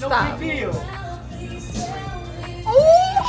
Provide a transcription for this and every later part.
Stop. big deal. Oh,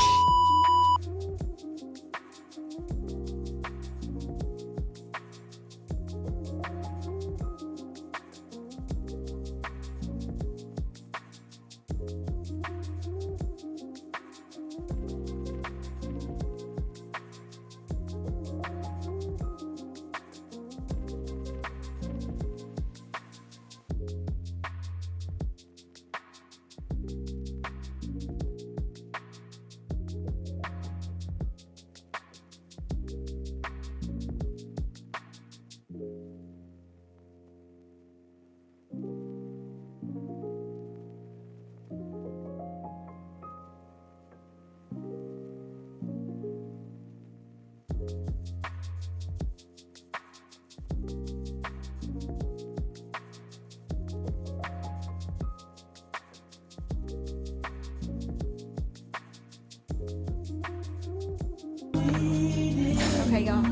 okay, y'all.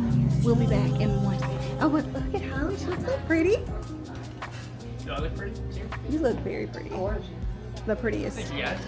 We'll be back in one. Oh, but look at her. She looks so pretty. Do I look pretty? You look very pretty. The prettiest. Yes.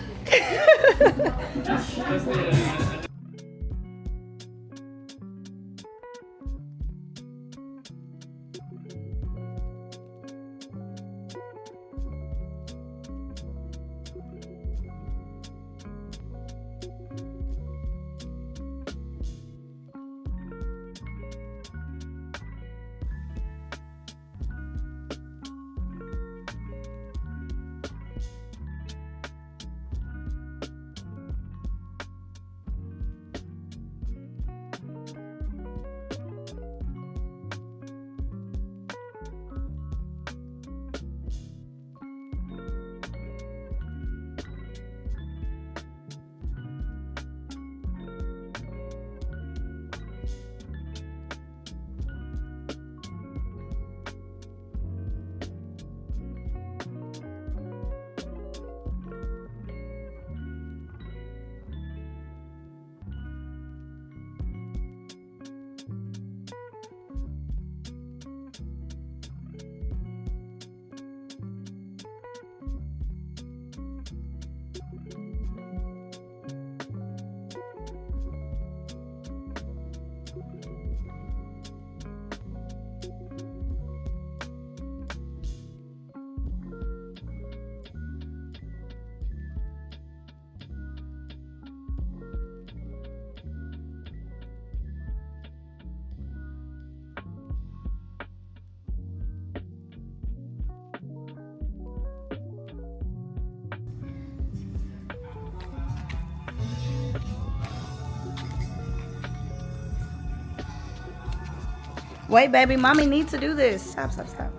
Wait, baby. Mommy needs to do this. Stop, stop, stop.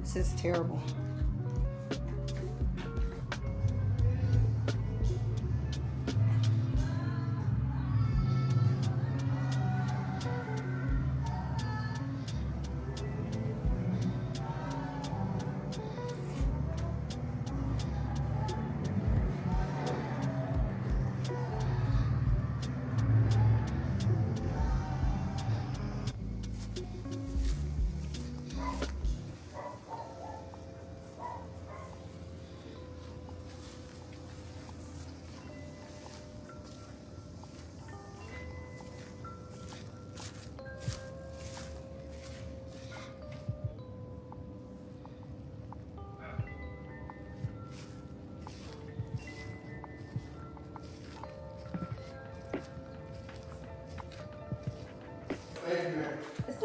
This is terrible.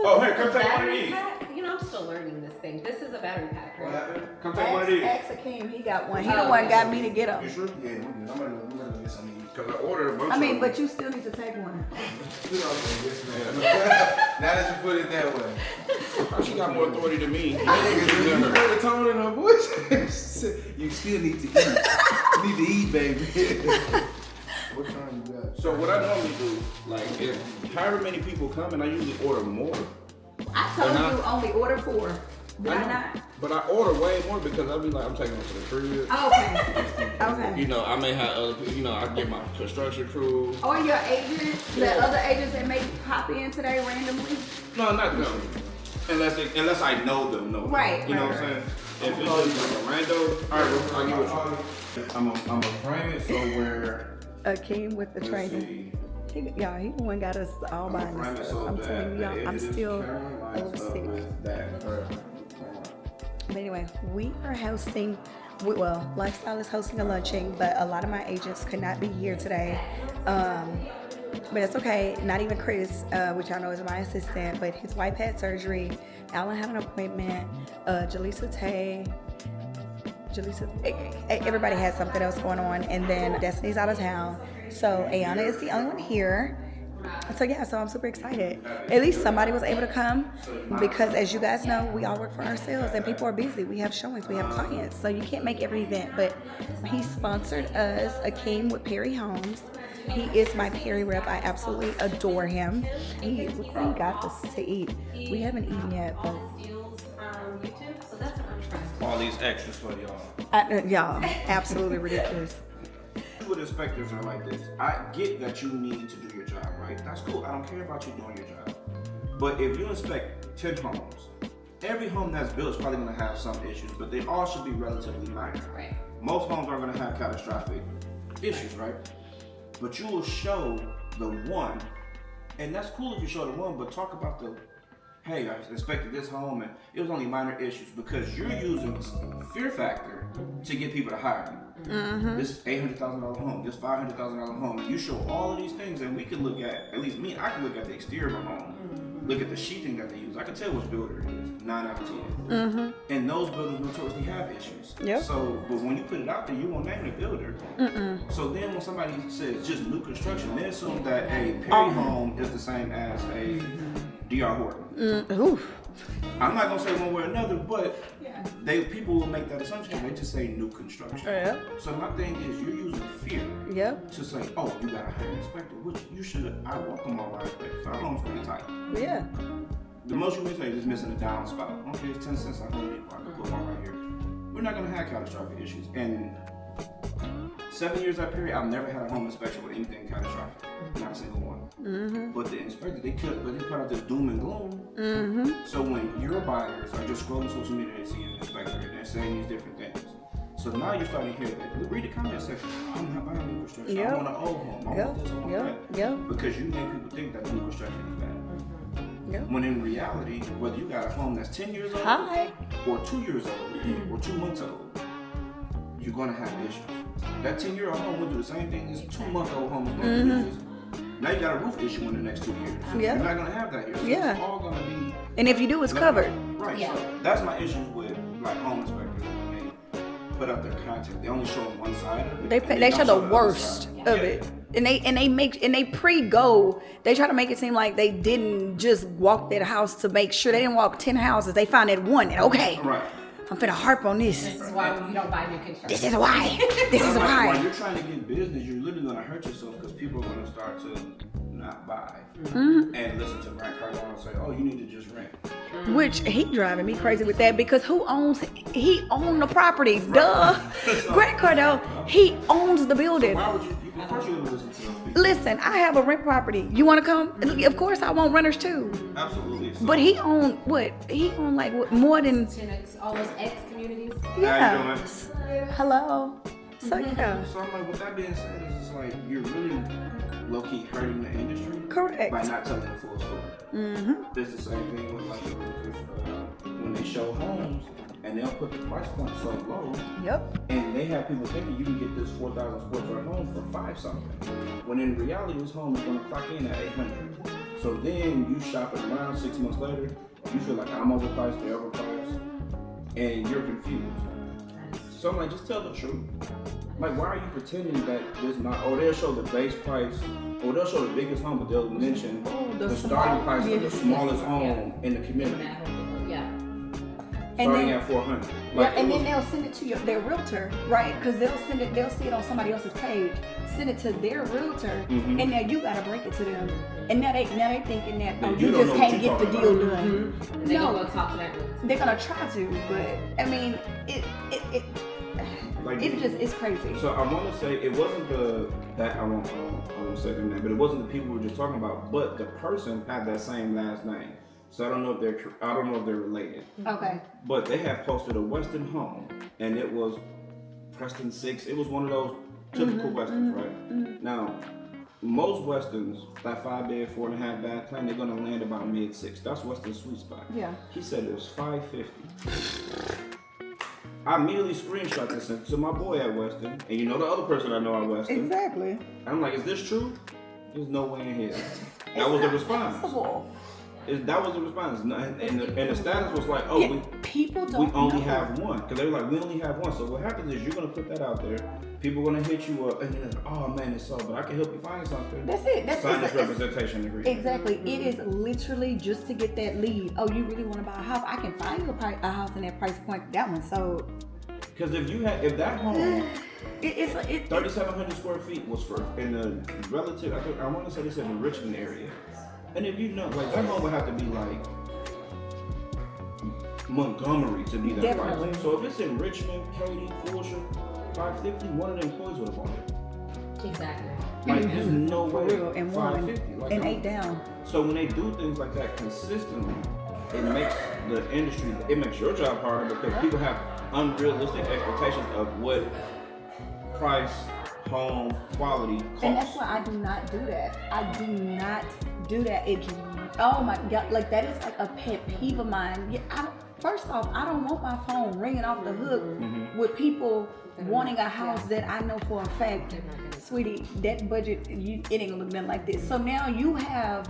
Oh, here, come take one of these. You know, I'm still learning this thing. This is a battery pack, What right? happened? Come take one of these. Ask Akeem. He got one. He the one got me to get You them. sure? Yeah, I'm gonna get some of these. Because I ordered a bunch I mean, of but you still need to take one. Yes, ma'am. Now that you put it that way. She got more authority than me. You heard the tone in her voice? You still need to eat. You need to eat, baby. What time you got? So what I normally do, like if however many people come and I usually order more. I told you only order 4. Did I not? But I order way more because I be like, I'm taking them to the crib. Okay. Okay. You know, I may have other people, you know, I get my construction crew. Or your agents, the other agents that may pop in today randomly. No, not them. Unless I know them, no. Right. You know what I'm saying? If it's just like a rando, all right, I'll give it to you. I'm a frame it so where Akeem with the let's training. see. He the one got us all buying I'm this so stuff. I'm bad telling you, that y'all, I'm it is still a Caroline little stuff, sick. man. That. But anyway, we are hosting, well, Lifestyle is hosting a luncheon, but a lot of my agents could not be here today. But it's okay. Not even Chris, which I know is my assistant, but his wife had surgery. Alan had an appointment. Everybody had something else going on, and then Destiny's out of town. So Ayana is the only one here. So yeah, so I'm super excited. At least somebody was able to come because, as you guys know, we all work for ourselves and people are busy. We have showings, we have clients, so you can't make every event. But he sponsored us, Akeem with Perry Homes. He is my Perry rep. I absolutely adore him. We got us to eat. We haven't eaten yet, but YouTube, so that's what I'm trying to All these extras for y'all. y'all, absolutely ridiculous. With inspectors are like this. I get that you need to do your job, right? That's cool. I don't care about you doing your job. But if you inspect 10 homes, every home that's built is probably going to have some issues, but they all should be relatively minor. Right. Most homes are going to have catastrophic issues, right? But you will show the one, and that's cool if you show the one, but talk about the, hey, I inspected this home and it was only minor issues, because you're using fear factor to get people to hire you. Mm-hmm. This $800,000 home, this $500,000 home, and you show all of these things, and we can look at least me, I can look at the exterior of a home, look at the sheeting that they use. I can tell which builder it is, 9 out of 10. Mm-hmm. And those builders notoriously have issues. Yep. So, but when you put it out there, you won't name the builder. So then when somebody says just new construction, they assume that a Perry home is the same as a D.R. Horton. Oof. I'm not gonna say one way or another, but people will make that assumption. They just say new construction. Yeah. So my thing is, you're using fear Yep. to say, oh, you gotta hire an inspector, which you should. I welcome all our inspectors. Our home's pretty tight. Yeah. The most you may say is just missing a downspout. Okay, it's 10 cents I can put one right here. We're not gonna have catastrophic issues. And 7 years at Perry, I've never had a home inspection with anything catastrophic. Not a single one. But the inspector, they put out this doom and gloom. So when your buyers are just scrolling social media, they see an inspector and they're saying these different things. So now you're starting to hear that. Read the comment section. I'm not buying new construction. I want an old home. I want this, I want that. Yep. Because you make people think that new construction is bad. Yep. When in reality, whether you got a home that's 10 years old or 2 years old or 2 months old, you're gonna have issues. That 10-year-old home will do the same thing as 2-month-old home is going to do issues. Now you got a roof issue in the next 2 years. Yeah. You're not gonna have that here. So it's all gonna be. And if you do, it's covered. Right. Yeah. So that's my issues with like home inspectors when they put out their content. They only show one side of it. They show the worst of it. And they pre-go, they try to make it seem like they didn't just walk that house to make sure. They didn't walk 10 houses. They found that one and okay. Right. I'm finna harp on this. This is why we don't buy new construction. This is why. This is When why. you're trying to get business, you're literally gonna hurt yourself because people are gonna start to not buy and listen to Grant Cardone and say, "Oh, you need to just rent." Which he driving me crazy with that because he owns the property. Duh. Grant Cardone, he owns the building. Why would you? Of course, you would listen to those people. Listen, I have a rent property. You want to come? Of course, I want renters too. Absolutely. So, But he owned what? He owned like what, more than 10X, all those X communities. yeah. How you doing? Hello. So yeah. So I'm like, with that being said, it's just like you're really low-key hurting the industry. Correct. By not telling the full story. It's the same thing with like the realtors when they show homes and they'll put the price point so low. Yep. And they have people thinking you can get this 4,000 square foot home for 5 something. When in reality, this home is going to clock in at 800. So then you shop it around 6 months later, you feel like I'm overpriced, they're overpriced, and you're confused. So I'm like, just tell the truth. Like, why are you pretending that there's not, or they'll show the base price, or they'll show the biggest home, but they'll mention the starting price of the smallest home in the community. Yeah. starting then, at 400. yeah, and then they'll send it to their realtor, right? Because they'll see it on somebody else's page, send it to their realtor, and now you gotta break it to them. And now they thinking that you don't just know what can't you're get the talking deal about. done. They're No, gonna talk to that realtor. they're gonna try to, but I mean, it's crazy. So I want to say it wasn't I won't say their name, but it wasn't the people we were just talking about. But the person had that same last name, so I don't know if they're related. Okay. But they have posted a Western home, and it was Preston 6. It was one of those typical Westerns, right? Now, most Westerns, that 5-bed, 4.5 bath plan, they're gonna land about mid-6. That's Western sweet spot. Yeah. He said it was $550. I immediately screenshot this and sent it to my boy at Weston, and you know the other person I know at Weston. Exactly. And I'm like, is this true? There's no way in here. That was the response. That was the response. And the status was like, oh, people we don't only know. have one. Because they were like, we only have one. So what happens is you're going to put that out there. People are going to hit you up. And you're like, oh, man, it's sold. But I can help you find something. That's it. Sign this representation agreement. Exactly. It is literally just to get that lead. Oh, you really want to buy a house? I can find you a house in that price point. That one sold. Because if that home, it's 3,700 square feet was in the relative, I want to say this in the Richmond area. And if you know, like that home would have to be like Montgomery to be that Definitely. price. So if it's in Richmond, Katy, Fulsham, 550, one of the employees would have bought it. Exactly. Like there's no for way. real. And 550, like, and 8 down. So when they do things like that consistently, it makes the industry, it makes your job harder because people have unrealistic expectations of what price, home, quality costs. And that's why I do not do that. I do not do that. Oh my God, like that is like a pet peeve of mine. Yeah, first off, I don't want my phone ringing off the hook with people wanting a house that I know for a fact, sweetie, that budget, it ain't gonna look nothing like this. So now you have,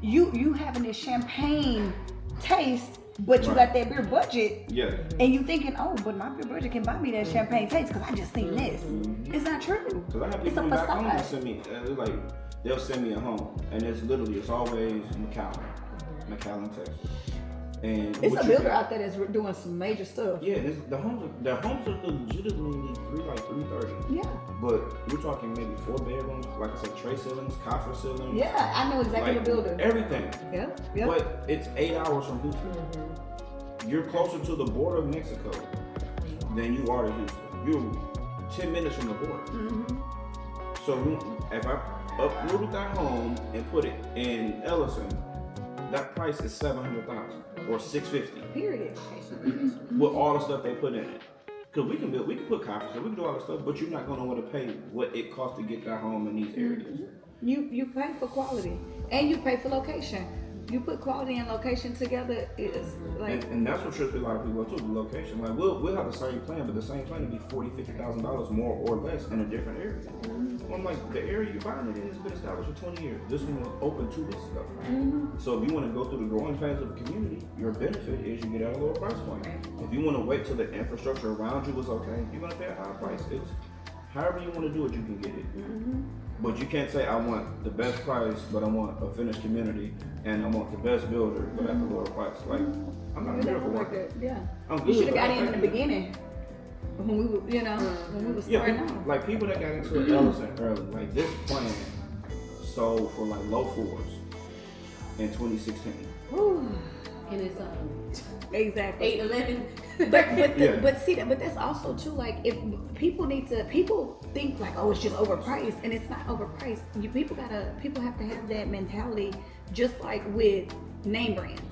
you having this champagne taste, but you got that beer budget, and you thinking, oh, but my beer budget can buy me that champagne taste because I just seen this. It's not true. Because I have It's a people back home that facade. send me, they'll send me a home, and it's always McAllen, Texas. And It's a builder out there that's doing some major stuff. Yeah, the homes are legitimately $330. Yeah. But we're talking maybe 4 bedrooms, like I said, tray ceilings, coffer ceilings. Yeah, I know exactly like the builder. Everything. Yeah, yeah. But it's 8 hours from Houston. You're closer to the border of Mexico than you are to Houston. You're 10 minutes from the border. So if I uprooted that home and put it in Ellison, that price is $700,000 or $650. Period. With all the stuff they put in it. Because we can put coffers, we can do all the stuff, but you're not going to want to pay what it costs to get that home in these areas. You pay for quality and you pay for location. You put quality and location together, is like. And that's what trips a lot of people up too, the location. Like we'll have the same plan, but the same plan would be $40,000-$50,000 more or less in a different area. I'm like, the area you're buying it in has been established for 20 years. This one was open 2 weeks ago. So if you want to go through the growing pains of the community, your benefit is you get at a lower price point. If you want to wait till the infrastructure around you is okay, you're gonna pay a higher price. It's however you want to do it, you can get it. But you can't say I want the best price, but I want a finished community, and I want the best builder, but at the lower price. Like, I'm not a miracle worker. Yeah. I'm good. You should have got in the beginning when we were, when we were starting out. Like people that got into it Ellison early, like this plan sold for like low 4s in 2016. And it's Exactly. 8-11. But that's also too, like, if people think like, oh, it's just overpriced, and it's not overpriced. People have to have that mentality, just like with name brands.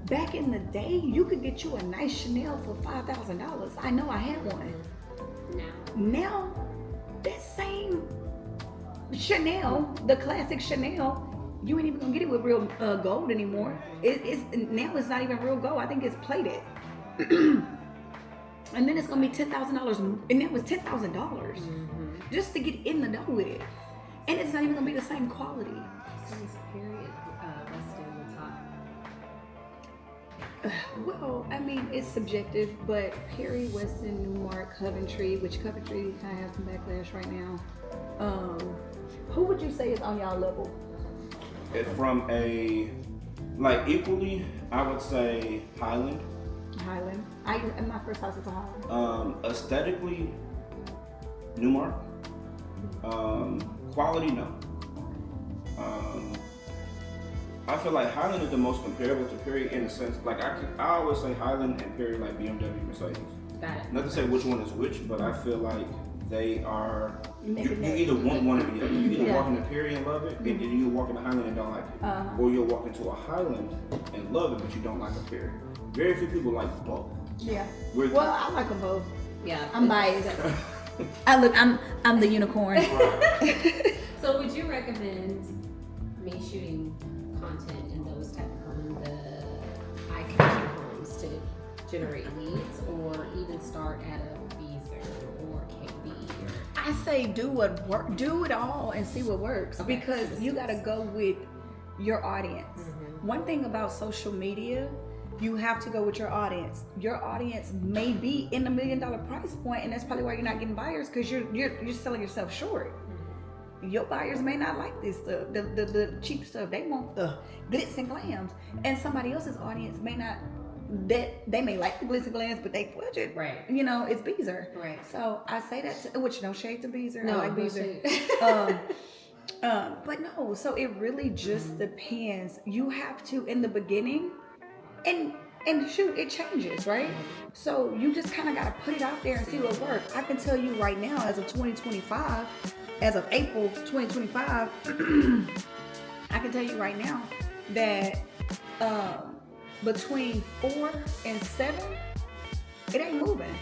Back in the day, you could get you a nice Chanel for $5,000. I know I had one. Now that same Chanel, the classic Chanel, you ain't even gonna get it with real gold anymore. It's not even real gold. I think it's plated. And then it's gonna be $10,000, and that was $10,000 just to get in the dough with it. And it's not even gonna be the same quality. Period. Weston top. Well, I mean, it's subjective, but Perry, Weston, Newmark, Coventry, which Coventry kind of has some backlash right now. Who would you say is on y'all level? From equally, I would say Highland. Highland. And my first house was a Highland. Aesthetically, Newmark. Quality, no. I feel like Highland is the most comparable to Perry in a sense. Like I always say Highland and Perry like BMW, Mercedes. Got it. Not to say which one is which, but I feel like they are. You Neck and neck. either want one or the other. You either Yeah. walk into Perry and love it, and then you walk into Highland and don't like it, or you'll walk into a Highland and love it, but you don't like a Perry. Very few people like both. Yeah. We're- Well, I like them both. Yeah. I'm biased. I'm the unicorn. So would you recommend me shooting content in those type of homes, the eye-catching homes to generate leads, or even start at a Beezer or KB? I say do it all and see what works, Okay. because you got to go with your audience. One thing about social media, you have to go with your audience. Your audience may be in the $1 million price point, and that's probably why you're not getting buyers, because you're selling yourself short. Your buyers may not like this stuff, the cheap stuff. They want the glitz and glams, and somebody else's audience may not. That they may like the glitz and glams, but they budget. Right. You know, it's Beezer. Right. So I say that, which no shade to Beezer. No, I like no Beezer. shade. But no, so it really just depends. You have to in the beginning, and shoot, it changes, right? So you just kind of got to put it out there and see what works. I can tell you right now, as of 2025, as of April 2025, I can tell you right now that between 4 and 7, it ain't moving.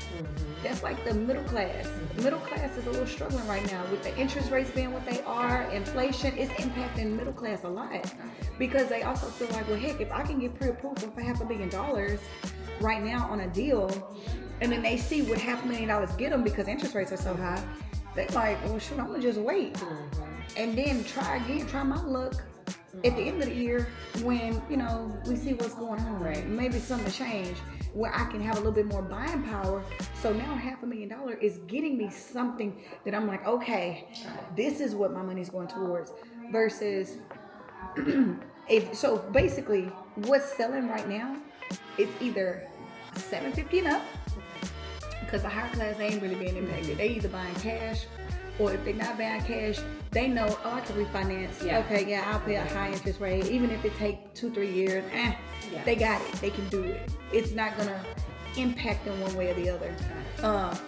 That's like the middle class. The middle class is a little struggling right now with the interest rates being what they are. Inflation is impacting middle class a lot, because they also feel like, well, heck, if I can get pre-approved for $500 million right now on a deal, and then they see what $500,000 get them because interest rates are so high, they're like, well, shoot, I'm gonna just wait and then try my luck at the end of the year when, you know, we see what's going on. Right. Maybe something change where I can have a little bit more buying power. So now $500,000 is getting me something that I'm like, okay, this is what my money's going towards. Versus, so basically, what's selling right now is either $750 and up, because the higher class ain't really being impacted. They either buying cash, or if they're not buying cash, they know, oh, I can refinance. Yeah. Okay, yeah, I'll pay a high interest rate, even if it take 2-3 years. They got it. They can do it. It's not gonna impact them one way or the other.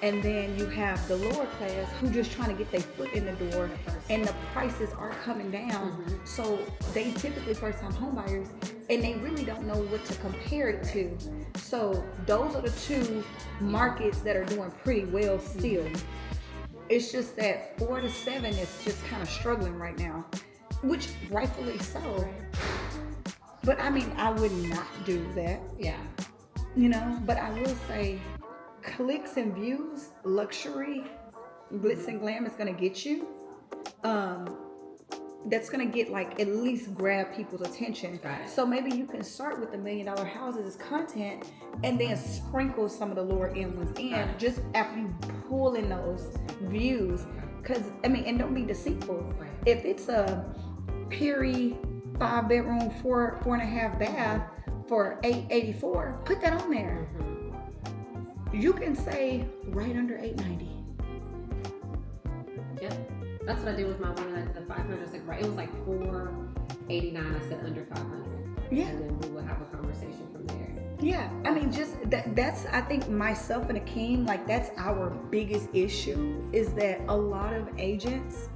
And then you have the lower class who just trying to get their foot in the door, and the prices are coming down. So they typically first-time homebuyers, and they really don't know what to compare it to. So those are the two markets that are doing pretty well still. It's just that 4 to 7 is just kind of struggling right now, which rightfully so. But I mean, I would not do that. Yeah. You know, but I will say clicks and views, luxury, glitz and glam is going to get you. That's going to get like at least grab people's attention. Right. So maybe you can start with the $1 million houses as content and then sprinkle some of the lower end ones in just after you pull in those views. Because, I mean, and don't be deceitful. Right. If it's a Perry 5-bedroom, 4.5 bath for $884, put that on there. You can say right under $890. Yep. That's what I did with my one. I did the 500. Like, right, it was like $489. I said under 500. Yeah. And then we will have a conversation from there. Yeah, I mean, just that's, I think myself and Akeem, like that's our biggest issue, is that a lot of agents,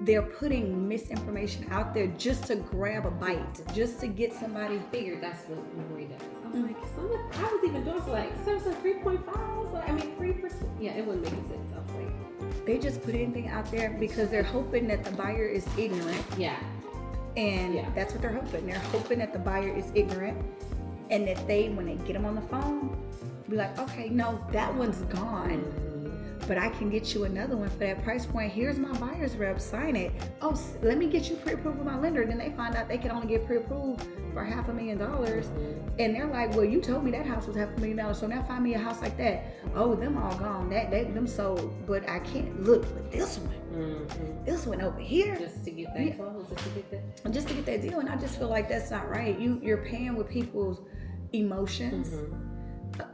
they're putting misinformation out there just to grab a bite, just to get somebody. Figured that's what Marie does. I was like, I was even doing so like, so 3.5. I was like, I mean, 3%. Yeah, it wasn't making sense. I was like, They just put anything out there because they're hoping that the buyer is ignorant. yeah. And Yeah. that's what they're hoping. They're hoping that the buyer is ignorant, and that they, when they get them on the phone, be like, okay, no, that one's gone, but I can get you another one for that price point. Here's my buyer's rep, sign it. Oh, let me get you pre-approved with my lender. Then they find out they can only get pre-approved for $500,000. And they're like, well, you told me that house was $500,000, so now find me a house like that. Oh, them all gone. Them sold, but I can't look. But this one, this one over here, Just to get that close, just to get that deal. And I just feel like that's not right. You're paying with people's emotions.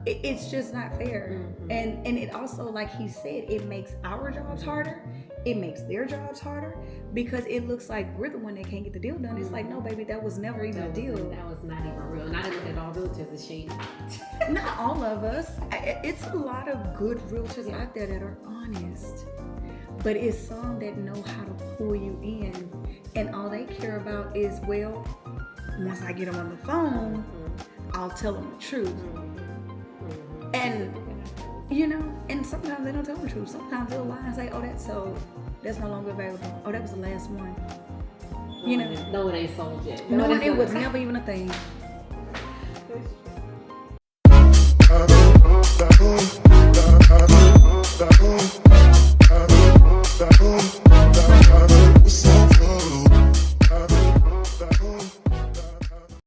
it's just not fair. And it also, like he said, it makes our jobs harder. It makes their jobs harder because it looks like we're the one that can't get the deal done. It's like, no, baby, that was never even a deal. That was not even real. And I didn't look at all realtors as shady. Not all of us. It's a lot of good realtors out there that are honest. But it's some that know how to pull you in. And all they care about is, well, once I get them on the phone, I'll tell them the truth. And, you know, and sometimes they don't tell the truth. Sometimes they'll lie and say, oh, that's sold. That's no longer available. Oh, that was the last one. You know? No, it ain't sold yet. No, it was never even a thing. Boom.